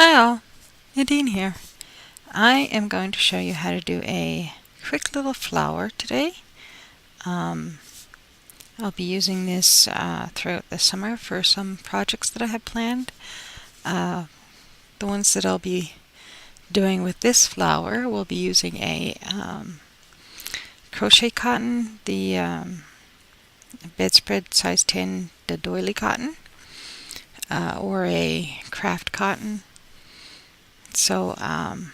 Hi all, Nadine here. I am going to show you how to do a quick little flower today. I'll be using this throughout the summer for some projects that I have planned. The ones that I'll be doing with this flower will be using a crochet cotton, the bedspread size 10, the doily cotton, or a craft cotton. So,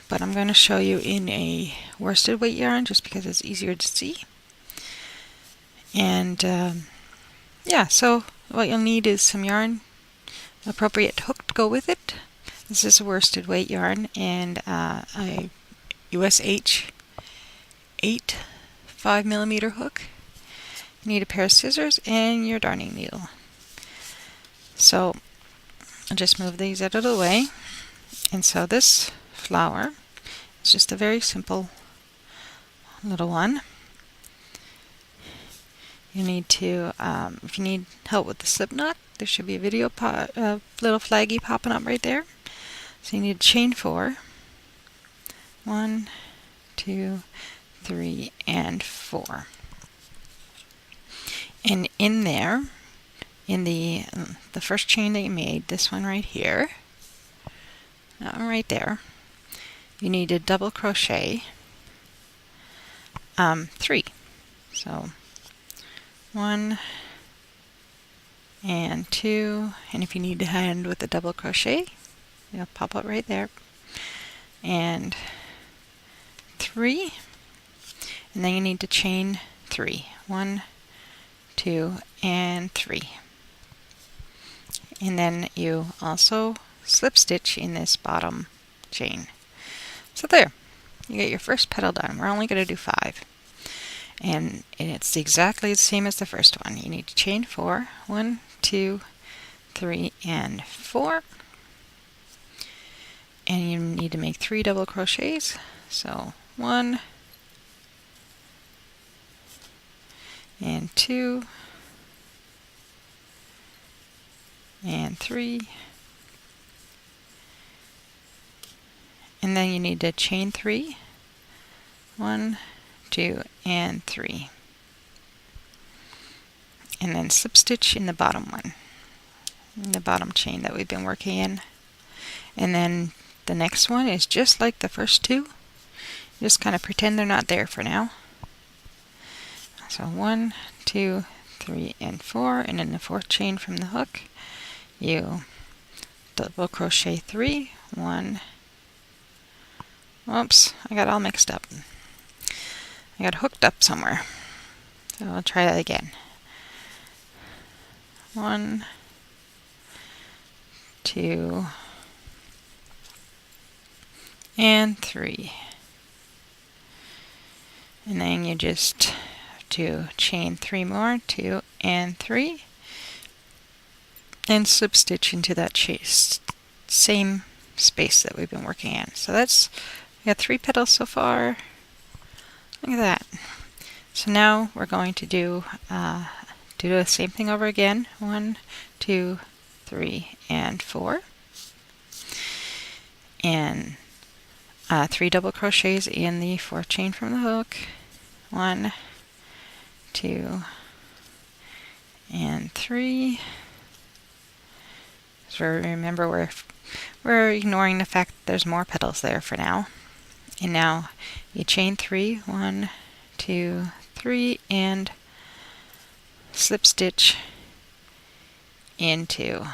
but I'm going to show you in a worsted weight yarn just because it's easier to see. And yeah, so what you'll need is some yarn, appropriate hook to go with it. This is a worsted weight yarn and a US H 8 5mm hook. You need a pair of scissors and your darning needle. So I'll just move these out of the way. And so this flower is just a very simple little one. You need to, if you need help with the slip knot, there should be a little flaggy popping up right there. So you need to chain 4. 1, 2, 3, and 4. And in there, in the first chain that you made, this one right here, that one right there, you need to double crochet 3. So 1 and 2, and if you need to end with a double crochet, it'll pop up right there, and 3, and then you need to chain 3. 1, 2, and 3. And then you also slip stitch in this bottom chain. So there, you get your first petal done. We're only going to do 5. And it's exactly the same as the first one. You need to chain 4. 1, 2, 3, and 4. And you need to make 3 double crochets. So 1 and 2 and 3. And then you need to chain 3. 1, 2, and 3. And then slip stitch in the bottom one, in the bottom chain that we've been working in. And then the next one is just like the first 2. Just kind of pretend they're not there for now. So 1, 2, 3, and 4, and in the 4th chain from the hook, you double crochet 3. 1. Oops, I got all mixed up. I got hooked up somewhere. So I'll try that again. 1, 2, and 3. And then you just have to chain 3 more, 2 and 3, and slip stitch into that same space that we've been working in. So that's, we got 3 petals so far. Look at that. So now we're going to do the same thing over again. 1, 2, 3, and 4. And 3 double crochets in the 4th chain from the hook. 1, 2, and 3. So remember, we're ignoring the fact that there's more petals there for now. And now you chain 3. 1, 2, 3, and slip stitch into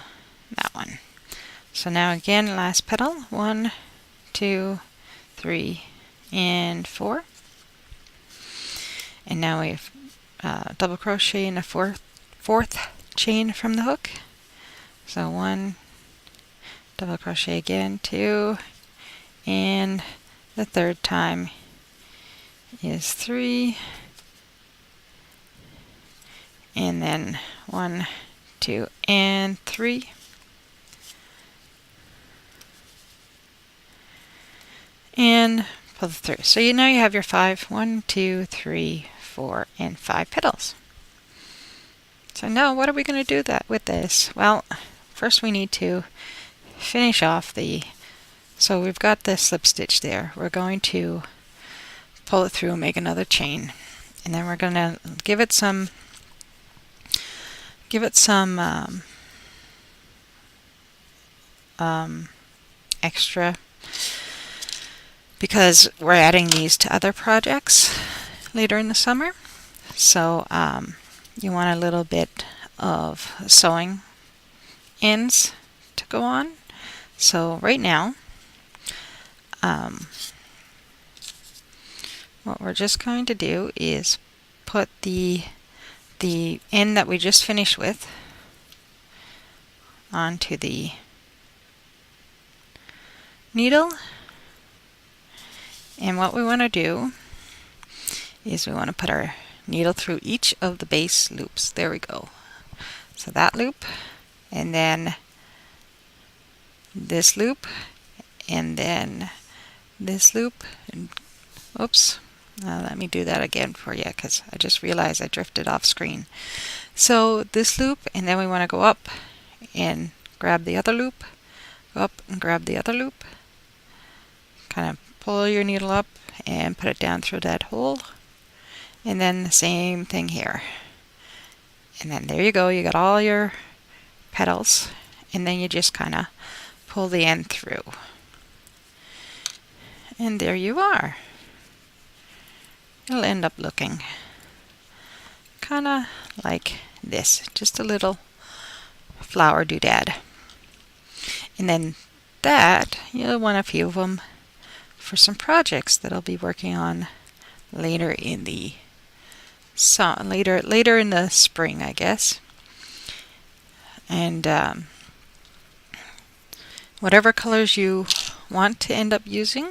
that one. So now again, last petal. 1, 2, 3, and 4. And now we have double crochet in the 4th chain from the hook. So 1, double crochet again, 2, and the 3rd time is 3, and then 1, 2, and 3. And pull through. So now you have your 5, 1, 2, 3, 4, and 5 petals. So now what are we going to do with this? Well, first we need to finish off the So we've got the slip stitch there. We're going to pull it through and make another chain, and then we're going to give it some extra, because we're adding these to other projects later in the summer. So you want a little bit of sewing ends to go on. So right now, what we're just going to do is put the end that we just finished with onto the needle. And what we want to do is we want to put our needle through each of the base loops. There we go. So that loop, and then this loop, and then this loop, and oops, let me do that again for you, because I just realized I drifted off screen. So this loop, and then we want to go up and grab the other loop, go up and grab the other loop, kind of pull your needle up and put it down through that hole, and then the same thing here. And then there you go, you got all your petals, and then you just kind of pull the end through. And there you are. It'll end up looking kind of like this, just a little flower doodad. And then that, you'll want a few of them for some projects that I'll be working on later in the later in the spring, I guess. And whatever colors you want to end up using,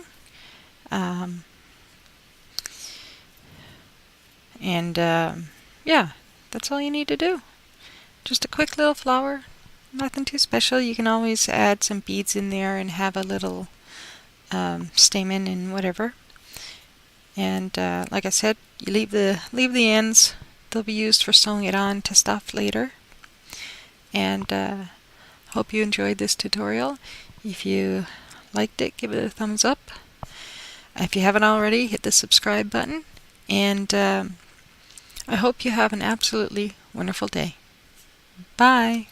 yeah, that's all you need to do. Just a quick little flower, nothing too special. You can always add some beads in there and have a little stamen and whatever. And like I said, you leave the ends. They'll be used for sewing it on to stuff later. And hope you enjoyed this tutorial. If you liked it, give it a thumbs up. If you haven't already, hit the subscribe button. And I hope you have an absolutely wonderful day. Bye.